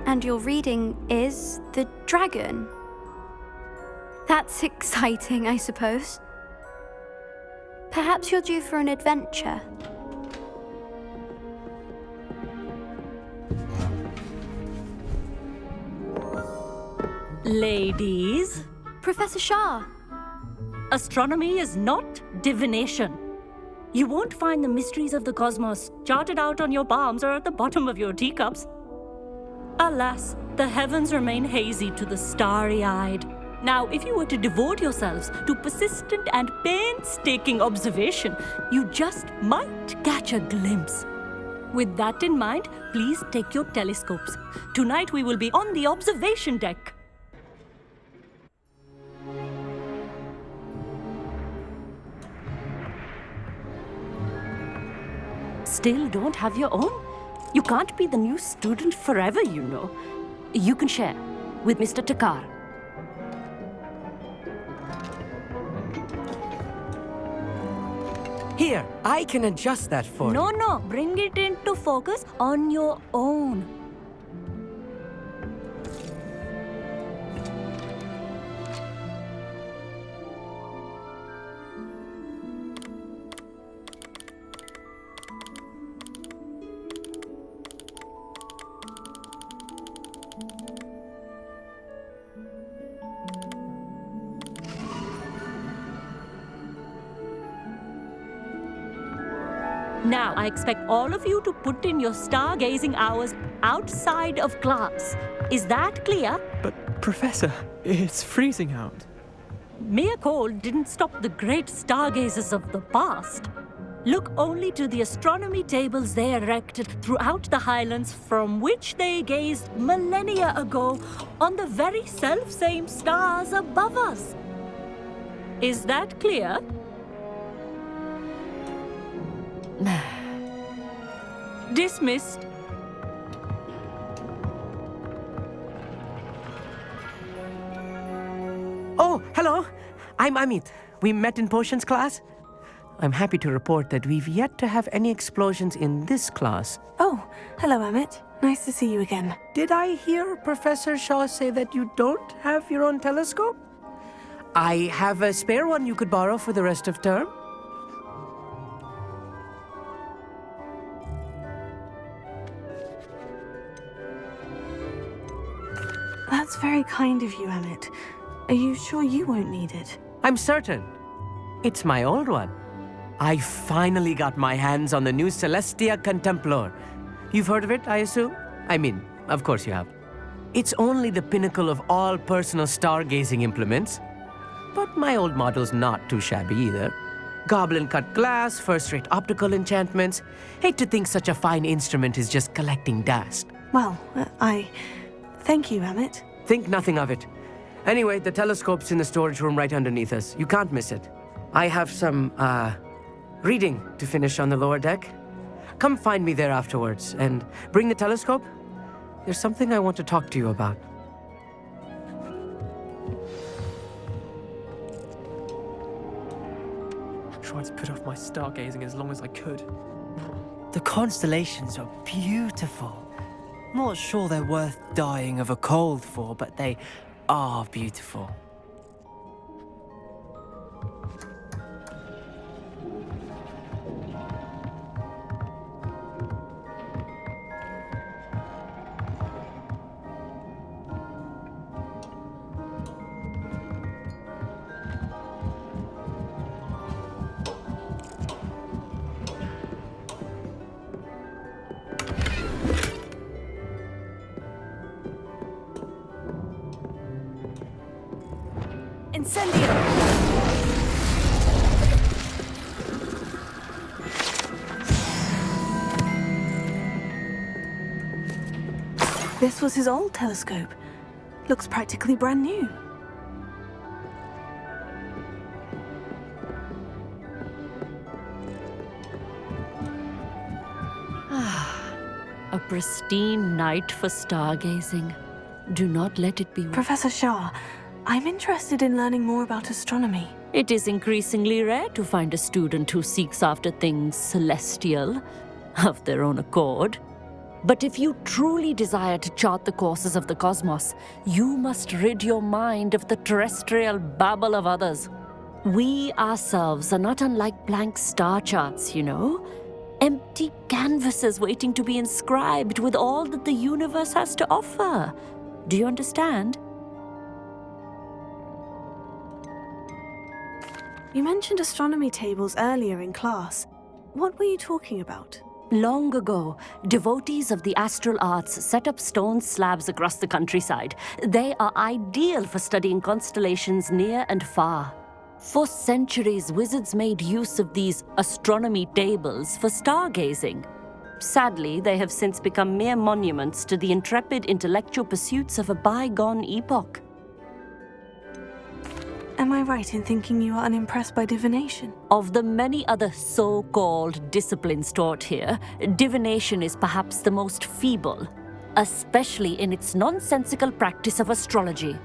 And your reading is the dragon. That's exciting, I suppose. Perhaps you're due for an adventure. Ladies, Professor Shah. astronomy is not divination. You won't find the mysteries of the cosmos charted out on your palms or at the bottom of your teacups. Alas, the heavens remain hazy to the starry-eyed. Now, if you were to devote yourselves to persistent and painstaking observation, you just might catch a glimpse. With that in mind, please take your telescopes. Tonight we will be on the observation deck. Still don't have your own? You can't be the new student forever, you know. You can share with Mr. Takar. Here, I can adjust that for you. No, bring it into focus on your own. Now, I expect all of you to put in your stargazing hours outside of class. Is that clear? But, Professor, it's freezing out. Mere cold didn't stop the great stargazers of the past. Look only to the astronomy tables they erected throughout the highlands from which they gazed millennia ago on the very self-same stars above us. Is that clear? Dismissed. Oh, hello. I'm Amit. We met in potions class. I'm happy to report that we've yet to have any explosions in this class. Oh, hello, Amit. Nice to see you again. Did I hear Professor Shaw say that you don't have your own telescope? I have a spare one you could borrow for the rest of term. That's very kind of you, Amit. Are you sure you won't need it? I'm certain. It's my old one. I finally got my hands on the new Celestia Contemplor. You've heard of it, I assume? I mean, of course you have. It's only the pinnacle of all personal stargazing implements. But my old model's not too shabby either. Goblin-cut glass, first-rate optical enchantments. Hate to think such a fine instrument is just collecting dust. Well, thank you, Amit. Think nothing of it. Anyway, the telescope's in the storage room right underneath us. You can't miss it. I have some, reading to finish on the lower deck. Come find me there afterwards, and bring the telescope. There's something I want to talk to you about. I tried to put off my stargazing as long as I could. The constellations are beautiful. Not sure they're worth dying of a cold for, but they are beautiful. Incendio! This was his old telescope. Looks practically brand new. A pristine night for stargazing. Do not let it be. Professor Shah, I'm interested in learning more about astronomy. It is increasingly rare to find a student who seeks after things celestial of their own accord. But if you truly desire to chart the courses of the cosmos, you must rid your mind of the terrestrial babble of others. We ourselves are not unlike blank star charts, you know. Empty canvases waiting to be inscribed with all that the universe has to offer. Do you understand? You mentioned astronomy tables earlier in class. What were you talking about? Long ago, devotees of the astral arts set up stone slabs across the countryside. They are ideal for studying constellations near and far. For centuries, wizards made use of these astronomy tables for stargazing. Sadly, they have since become mere monuments to the intrepid intellectual pursuits of a bygone epoch. Am I right in thinking you are unimpressed by divination? Of the many other so-called disciplines taught here, divination is perhaps the most feeble, especially in its nonsensical practice of astrology.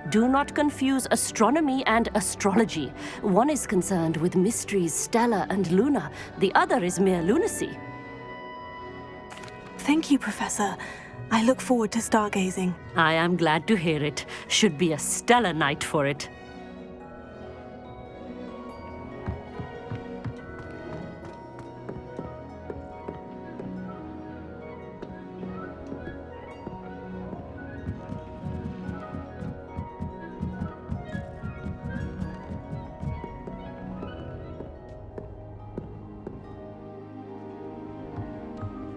Do not confuse astronomy and astrology. One is concerned with mysteries stellar and lunar, the other is mere lunacy. Thank you, Professor. I look forward to stargazing. I am glad to hear it. Should be a stellar night for it.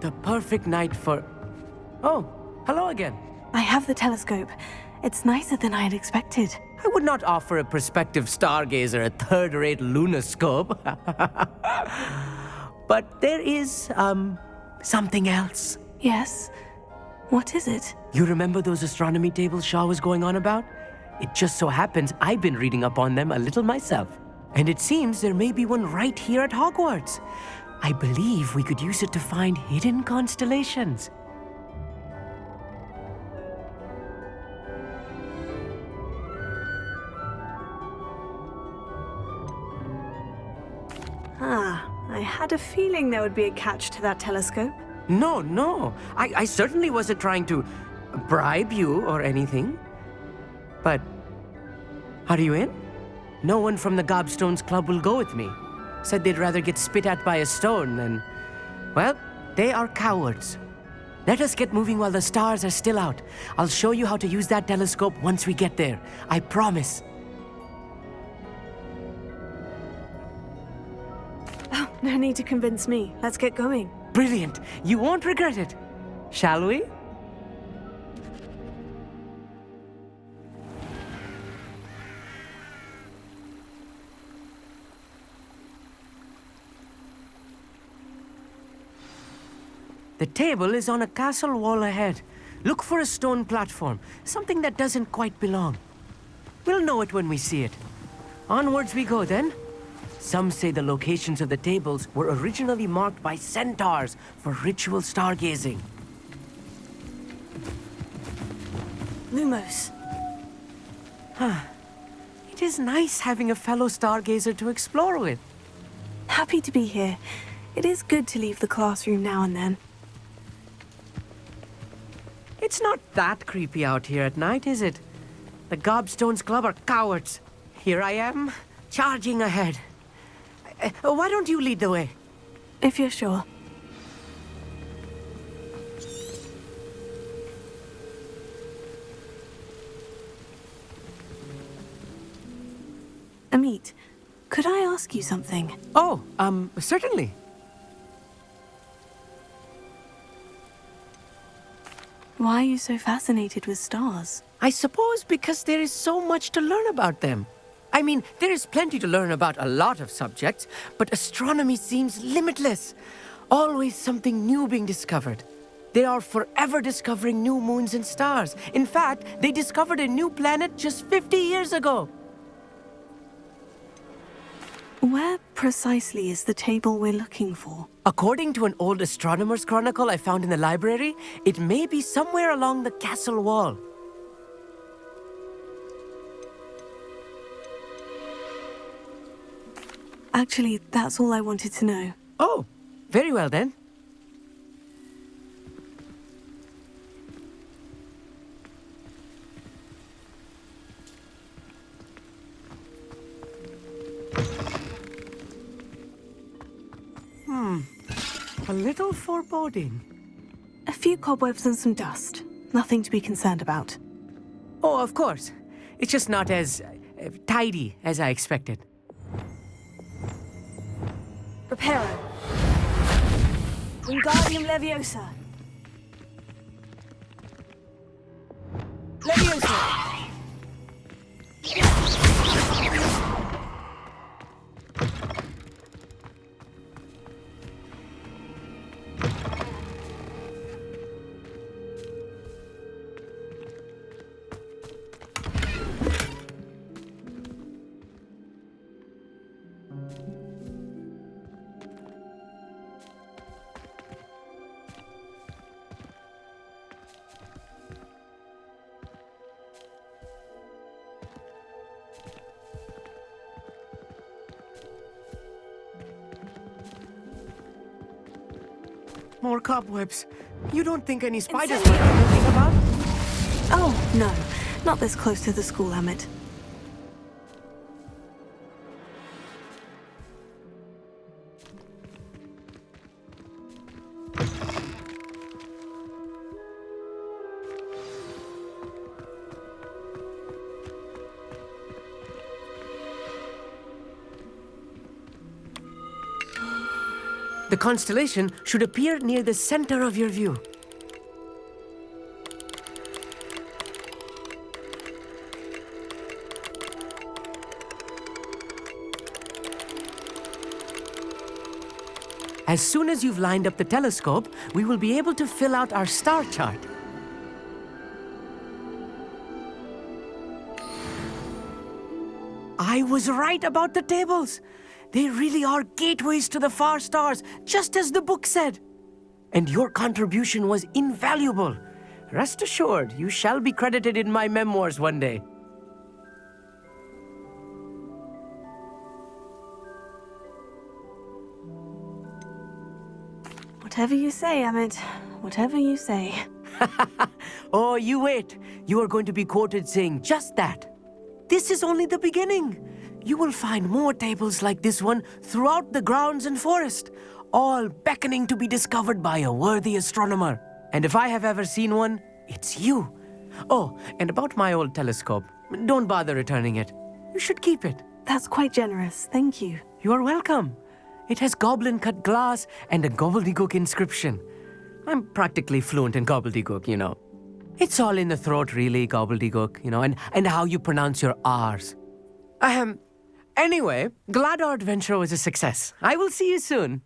The perfect night for... Oh, hello again. I have the telescope. It's nicer than I had expected. I would not offer a prospective stargazer a third-rate lunoscope. But there is, something else. Yes? What is it? You remember those astronomy tables Shaw was going on about? It just so happens I've been reading up on them a little myself. And it seems there may be one right here at Hogwarts. I believe we could use it to find hidden constellations. I had a feeling there would be a catch to that telescope. No. I certainly wasn't trying to bribe you or anything. But, are you in? No one from the Gobstones Club will go with me. Said they'd rather get spit at by a stone than... Well, they are cowards. Let us get moving while the stars are still out. I'll show you how to use that telescope once we get there. I promise. Oh, no need to convince me. Let's get going. Brilliant. You won't regret it. Shall we? The table is on a castle wall ahead. Look for a stone platform, something that doesn't quite belong. We'll know it when we see it. Onwards we go then. Some say the locations of the tables were originally marked by centaurs for ritual stargazing. Lumos. It is nice having a fellow stargazer to explore with. Happy to be here. It is good to leave the classroom now and then. It's not that creepy out here at night, is it? The Gobstones Club are cowards. Here I am, charging ahead. Why don't you lead the way? If you're sure. Amit, could I ask you something? Oh, certainly. Why are you so fascinated with stars? I suppose because there is so much to learn about them. I mean, there is plenty to learn about a lot of subjects, but astronomy seems limitless. Always something new being discovered. They are forever discovering new moons and stars. In fact, they discovered a new planet just 50 years ago. Where precisely is the table we're looking for? According to an old astronomer's chronicle I found in the library, it may be somewhere along the castle wall. Actually, that's all I wanted to know. Oh, very well then. a little foreboding. A few cobwebs and some dust. Nothing to be concerned about. Oh, of course. It's just not as tidy as I expected. Reparo. Wingardium Leviosa. Leviosa. More cobwebs. You don't think any spiders might be looking about? Oh, no. Not this close to the school, Amit. The constellation should appear near the center of your view. As soon as you've lined up the telescope, we will be able to fill out our star chart. I was right about the tables. They really are gateways to the far stars, just as the book said. And your contribution was invaluable. Rest assured, you shall be credited in my memoirs one day. Whatever you say, Amit. Whatever you say. Oh, you wait. You are going to be quoted saying just that. This is only the beginning. You will find more tables like this one throughout the grounds and forest, all beckoning to be discovered by a worthy astronomer. And if I have ever seen one, it's you. Oh, and about my old telescope, don't bother returning it. You should keep it. That's quite generous. Thank you. You are welcome. It has goblin-cut glass and a gobbledygook inscription. I'm practically fluent in gobbledygook, you know. It's all in the throat, really, gobbledygook, you know, and how you pronounce your R's. Anyway, glad our adventure was a success. I will see you soon.